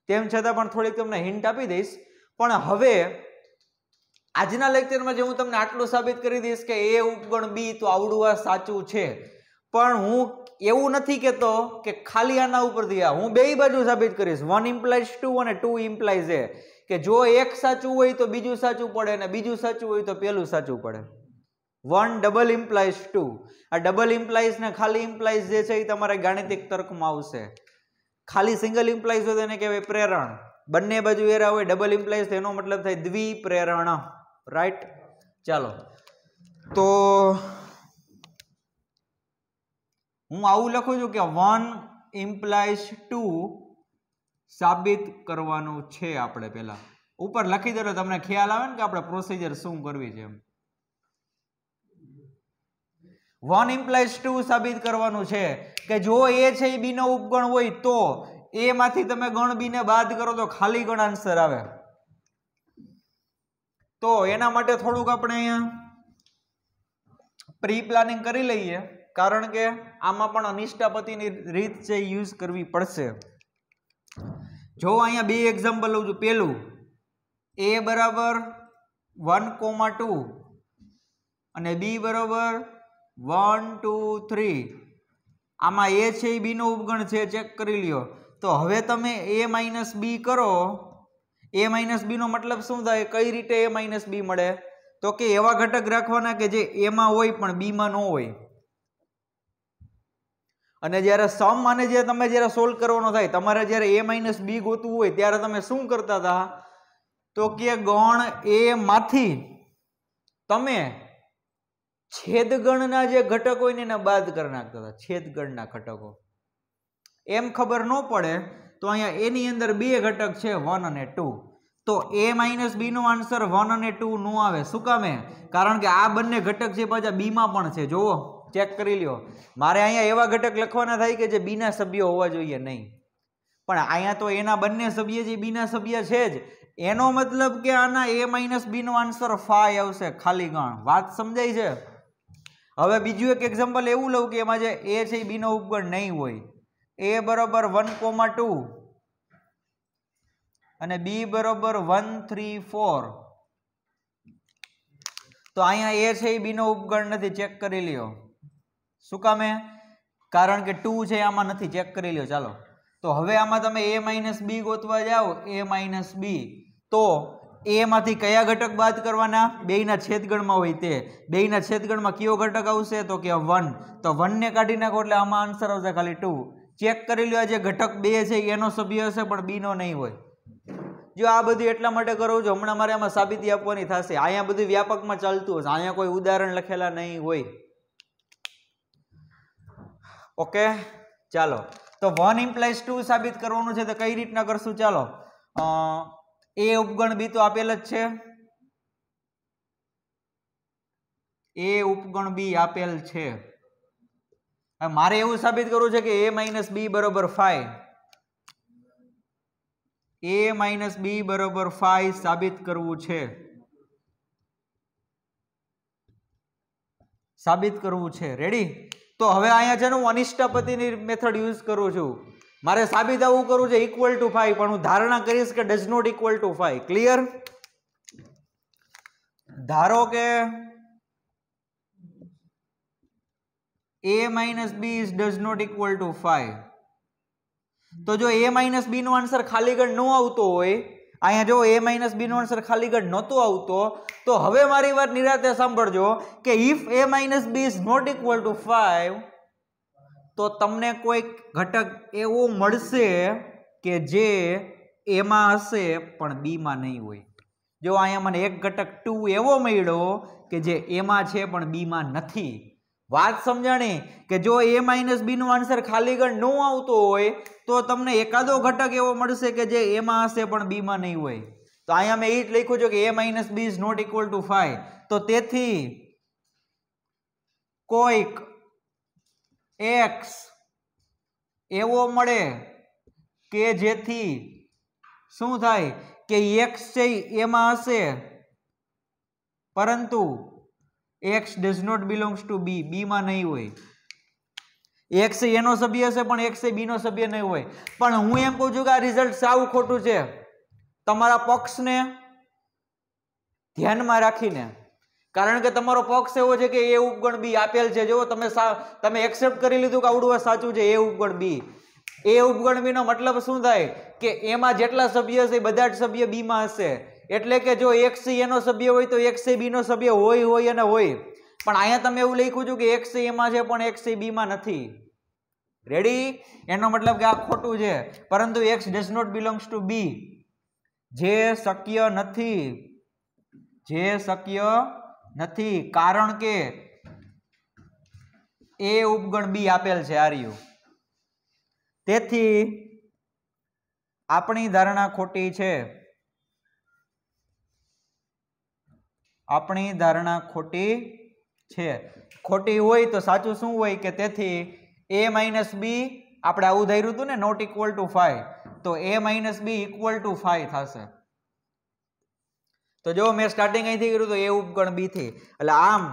S1: તેમ છતાં પણ થોડીક તમને હિન્ટ આપી દઈશ. પણ હવે આજના લેક્ચરમાં જે હું તમને આટલું સાબિત કરી દઈશ કે A ઉપગણ B, તો આવડું આ સાચું છે. પણ હું એવું નથી કહેતો કે ખાલી આના ઉપરથી હું બે બાજુ સાબિત કરીશ. 1 implies 2 અને 2 implies A, કે જો એક સાચું હોય તો બીજું સાચું પડે અને બીજું સાચું હોય તો પેલું સાચું પડે. 1 ડબલ implies 2. આ ડબલ implies ને ખાલી implies જે છે એ તમારે ગાણિતિક તર્કમાં આવશે. ખાલી સિંગલ implies હોય તો એને કહેવાય પ્રેરણ. બંને બાજુ એરા હોય ડબલ implies, એનો મતલબ થાય દ્વિપ્રેરણ. રાઈટ? ચાલો તો હું આવું લખું છું કે 1 implies 2 સાબિત કરવાનું છે. આપણે પેલા ઉપર લખી દો તમને ખ્યાલ આવે ને કે આપણે પ્રોસિજર શું કરવી છે એમ. 1 ઇમ્પ્લાઇઝ 2 સાબિત કરવાનું છે કે જો a છે એ b નો ઉપગણ હોય તો a માંથી તમે ગણ b ને બાદ કરો તો ખાલી ગણ આન્સર આવે. તો એના માટે થોડુંક આપણે અહીંયા પ્રી પ્લાનિંગ કરી લઈએ, કારણ કે આમાં પણ અનિષ્ટાપતિની રીત છે યુઝ કરવી પડશે. જો અહીંયા બે એક્ઝામ્પલ લઉં છું. પેલું a બરાબર 1,2 અને b બરાબર 1 2 3. આમાં a છે એ b નો ઉપગણ છે, ચેક કરી લ્યો. તો હવે તમે a માઇનસ b કરો. a માઇનસ b નો મતલબ શું થાય? કઈ રીતે a માઇનસ b મળે? તો કે એવા ઘટક રાખવાના કે જે a માં હોય પણ b માં ન હોય. અને જ્યારે સમ અને જે તમે જ્યારે સોલ્વ કરવાનો થાય, તમારે જ્યારે a માઇનસ b ગોતવું હોય ત્યારે તમે શું કરતા હતા? તો કે ગણ a માંથી તમે છેદગણના જે ઘટક હોય ને એને બાદ કરી નાખતા હતા. છેદગણના ઘટકો એમ ખબર ન પડે તો અહીંયા એની અંદર બે ઘટક છે 1 અને 2. તો a માઇનસ b નો આન્સર 1 અને 2 નો આવે. શું કામે? કારણ કે આ બંને ઘટક છે પાછા b માં પણ છે. જુઓ, ચેક કરી લ્યો. મારે અહીંયા એવા ઘટક લખવાના થાય કે જે b ના સભ્ય હોવા જોઈએ નહીં, પણ અહીંયા તો એના બંને સભ્ય જે b ના સભ્ય છે જ. એનો મતલબ કે આના a માઇનસ b નો આન્સર 5 આવશે, ખાલી ગણ. વાત સમજાય છે? હવે બીજું એક એક્ઝામ્પલ એવું લઉં કે એમાં જે a છે એ b નો ઉપગણ નહીં હોય. a બરાબર 1,2 અને b બરાબર 1 3 4. તો અહીંયા a છે એ b નો ઉપગણ નથી, ચેક કરી લ્યો. શું કામે? કારણ કે 2 છે આમાં નથી, ચેક કરી લ્યો. ચાલો, તો હવે આમાં તમે a માઇનસ b ગોતવા જાઓ. a માઇનસ b, તો a માંથી કયા ઘટક બાદ કરવાના? બેયના છેદગણમાં હોય તે. બેયના છેદગણમાં કયો ઘટક આવશે? તો કે 1. તો 1 ને કાઢી નાખો એટલે આમાં આન્સર આવશે ખાલી 2. ચેક કરી લ્યો. આ જે ઘટક 2 છે એનો સભ્ય હશે પણ b નો નહીં હોય. જો આ બધું એટલા માટે કરું છું, હમણાં મારે આમાં સાબિતી આપવાની થશે. અહીંયા બધું વ્યાપકમાં ચાલતું હશે, અહીંયા કોઈ ઉદાહરણ લખેલા નહીં હોય. ઓકે, ચાલો. તો 1 ઇમ્પ્લાઇઝ 2 સાબિત કરવાનું છે. તો કઈ રીતના કરશું? ચાલો, a ઉપગણ b તો આપેલ જ છે. a ઉપગણ b આપેલ છે. મારે એવું સાબિત કરવું છે કે a માઇનસ b બરોબર 5. a માઇનસ b બરોબર 5 સાબિત કરવું છે. સાબિત કરવું છે. રેડી? તો હવે અહીંયા છે ને હું અનિષ્ટાપતિની મેથડ યુઝ કરું છું. મારે સાબિત આવું કરવું છે ઇક્વલ ટુ 5, પણ હું ધારણા કરીશ કે does not equal to 5. Clear? ધારો કે a minus b does not equal to 5. તો જો a માઇનસ b નો આન્સર ખાલી ગણ ન આવતો હોય, અહીંયા જો a માઇનસ b નો આન્સર ખાલી ગણ નહોતો આવતો, તો હવે મારી વાત નિરાતે સાંભળજો કે if a minus b is not equal to 5, તો તમને કોઈ ઘટક એવો મળશે કે જે a માં હશે પણ b માં નહીં હોય. જો અહીંયા મને એક ઘટક 2 એવો મળ્યો કે જે a માં છે પણ b માં નથી. વાત સમજાણી? કે જો a માઇનસ b નો આન્સર ખાલી ગણ ન આવતો હોય તો તમને એકાદો ઘટક એવો મળશે કે જે a માં હશે પણ b માં નહીં હોય. તો અહીંયા મેં એ જ લખ્યું છે કે a minus b is not equal to 5. તો તેથી કોઈક x એવો મળે કે જેથી શું થાય કે x છે એમાં હશે પરંતુ x does not belongs to b, b માં નહીં હોય. x એનો સભ્ય હશે પણ x એ b નો સભ્ય નહીં હોય. પણ હું એમ કહું છું કે આ રિઝલ્ટ સાવ ખોટું છે. તમારા પક્ષને ધ્યાનમાં રાખીને, કારણ કે તમારો પક્ષ એવો છે કે a ઉપગણ b આપેલ છે. જો તમે એક્સેપ્ટ કરી લીધું કે આવડું સાચું છે, a ઉપગણ b. a ઉપગણ b નો મતલબ શું થાય કે એમાં જેટલા સભ્ય હશે બધા જ સભ્ય b માં હશે. એટલે કે જો x એનો સભ્ય હોય તો x b નો સભ્ય હોય અને હોય. પણ અહીંયા તમે એવું લખ્યું છે કે x એમાં છે પણ x b માં નથી. રેડી? એનો મતલબ કે આ ખોટું છે. પરંતુ x does not belongs to b, જે શક્ય નથી. જે શક્ય નથી, કારણ કે a ઉપગણ b આપેલ છે આર્યુ. તેથી આપણી ધારણા ખોટી છે. આપણી ધારણા ખોટી છે ખોટી હોય તો સાચું શું હોય કે તેથી a માઇનસ બી આપણે આવું ધાર્યું હતું ને નોટ ઇક્વલ ટુ 5 તો a minus B equal to 5 થશે. તો જો મેં સ્ટાર્ટિંગ અહીંથી કર્યું તો a ઉપગણ b થી એટલે આમ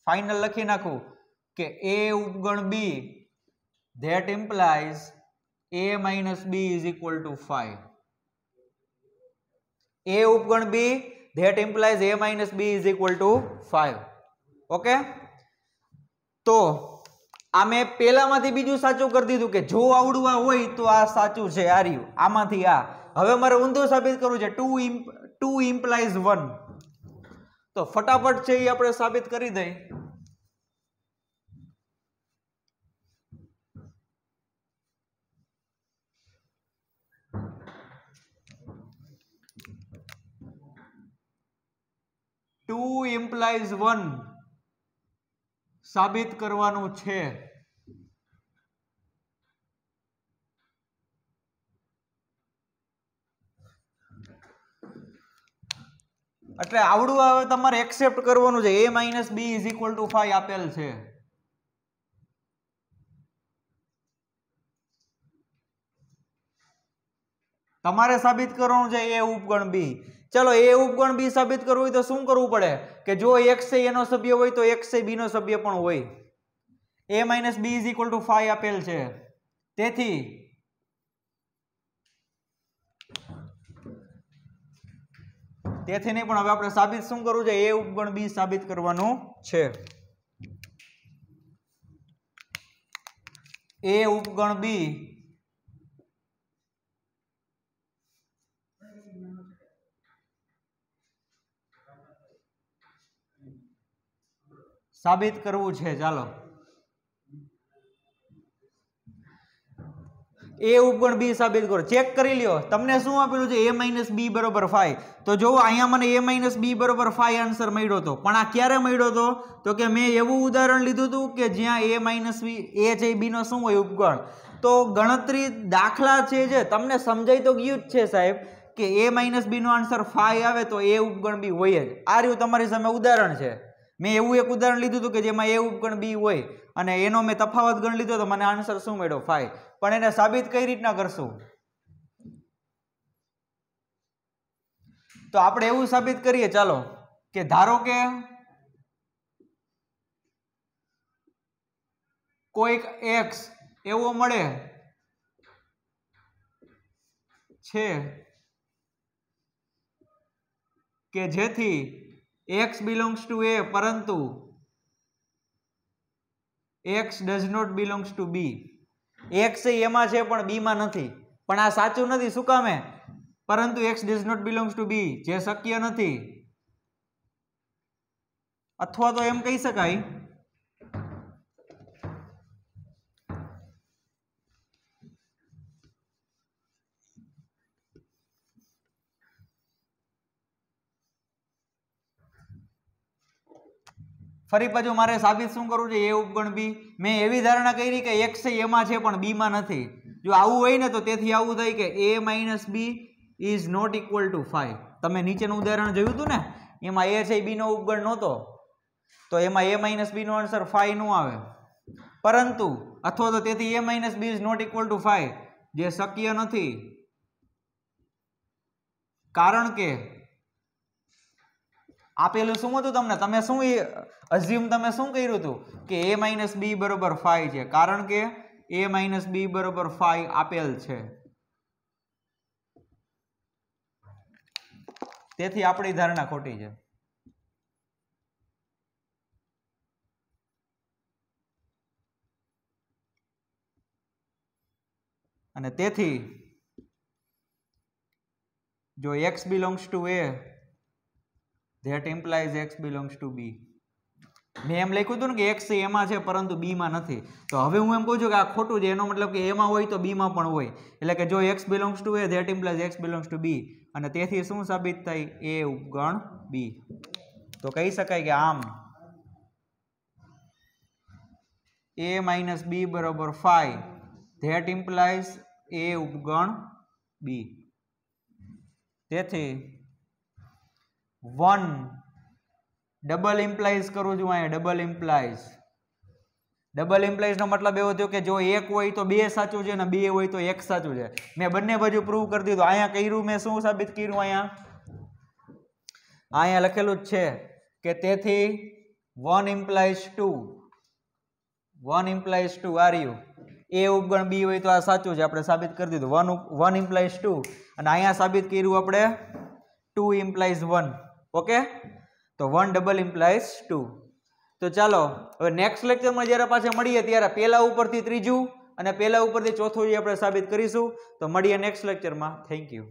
S1: ફાઇનલ લખી નાખું કે a ઉપગણ b that implies a minus b is equal to 5. a ઉપગણ b that implies a minus b is equal to 5. Okay તો આ મેં પહેલામાંથી બીજું સાચું કરી દીધું કે જો આવડું આ હોય તો આ સાચું છે આ રહ્યું આમાંથી આ. હવે મારે ઊંધું સાબિત કરવું છે 2 implies 1 તો ફટાફટ છે એ આપણે સાબિત કરી દઈએ. ટુ implies 1 સાબિત કરવાનું છે. એટલે આવડું હવે તમારે એક્સેપ્ટ કરવાનું છે a minus B is equal to 5 આપેલ છે. તમારે સાબિત કરવાનું છે a ઉપગણ b. ચલો a ઉપગણ b સાબિત કરવું હોય તો શું કરવું પડે કે જો x એ એનો સભ્ય હોય તો x એ b નો સભ્ય પણ હોય. a minus B is equal to 5 આપેલ છે તેથી નહીં પણ હવે આપણે સાબિત શું કરવું છે a ઉપગણ b સાબિત કરવાનું છે. a ઉપગણ b સાબિત કરવું છે. ચાલો a ઉપગણ b સાબિત કરો. ચેક કરી લ્યો તમને શું આપેલું છે a માઇનસ બી બરોબર 5. તો જો અહીંયા મને a માઇનસ બી બરોબર 5 આન્સર મળ્યો હતો પણ આ ક્યારે મળ્યો હતો તો કે મેં એવું ઉદાહરણ લીધું હતું કે જ્યાં a માઇનસ બી a છે b નો શું હોય ઉપગણ. તો ગણતરી દાખલા છે જે તમને સમજાઈ તો ગયું જ છે સાહેબ કે a માઇનસ બી નો આન્સર 5 આવે તો a ઉપગણ b હોય જ. આ રહ્યું તમારી સામે ઉદાહરણ છે. મેં એવું એક ઉદાહરણ લીધું હતું કે જેમાં a ઉપગણ b હોય અને એનો મેં તફાવત ગણ લીધો તો મને આન્સર શું મળ્યો 5. પણ એને સાબિત કઈ રીતના કરશું તો આપણે એવું સાબિત કરીએ ચાલો કે ધારો કે કોઈક x એવો મળે છે કે જેથી x belongs to a પરંતુ x does not belongs to b. x એમાં છે પણ b માં નથી પણ આ સાચું નથી. શું કામે પરંતુ x does not belongs to b જે શક્ય નથી. અથવા તો એમ કહી શકાય ફરી પાછું મારે સાબિત શું કરવું છે a ઉપગણ b. મેં એવી ધારણા કરી કે x એમાં છે પણ b માં નથી. જો આવું હોય ને તો તેથી આવું થાય કે a minus B is not equal to 5. તમે નીચેનું ઉદાહરણ જોયું હતું ને એમાં a છે b નો ઉપગણ નહોતો તો એમાં a માઇનસ બી નો આન્સર 5 નો આવે પરંતુ અથવા તો તેથી a minus B is not equal to 5 જે શક્ય નથી કારણ કે આપેલું શું હતું તમને તમે શું અઝ્યુમ તમે શું કર્યું હતું કે a માઇનસ બી બરોબર 5 છે કારણ કે a માઇનસ બી બરોબર 5 આપેલ છે. તેથી આપણી ધારણા ખોટી છે. અને તેથી જો x belongs to a that implies x belongs to b. મેં એમ લખ્યું હતું ને કે x એમાં છે પરંતુ b માં નથી. તો હવે હું એમ કહું છું કે આ ખોટું છે એનો મતલબ કે એમાં હોય તો b માં પણ હોય એટલે કે જો x belongs to a that implies x belongs to b અને તેથી શું સાબિત થાય a ઉપગણ b. તો કહી શકાય કે આમ a minus b બરોબર 5 that implies a ઉપગણ b. તેથી 1 ડબલ ઇમ્પ્લાઇઝ કરું છું અહીંયા, ડબલ ઇમ્પ્લાઇઝ નો મતલબ એવો થયો કે જો એક હોય તો બે સાચું છે ને બે હોય તો એક સાચું છે. મેં બંને બાજુ પ્રૂવ કરી દીધું. અહીંયા કર્યું મેં શું સાબિત કર્યું? અહીંયા લખેલું જ છે કે તેથી 1 implies 2 આર યુ એ ઉપગણ બી હોય તો આ સાચું છે, આપણે સાબિત કરી દીધું. 1 implies 2 અને અહીંયા સાબિત કર્યું આપણે 2 implies 1. ઓકે, તો 1 ડબલ implies 2. તો ચાલો હવે નેક્સ્ટ લેક્ચરમાં જ્યારે પાછા મળીએ ત્યારે પહેલા ઉપરથી ત્રીજું અને પહેલા ઉપરથી ચોથું આપણે સાબિત કરીશું. તો મળીએ નેક્સ્ટ લેક્ચરમાં. Thank you.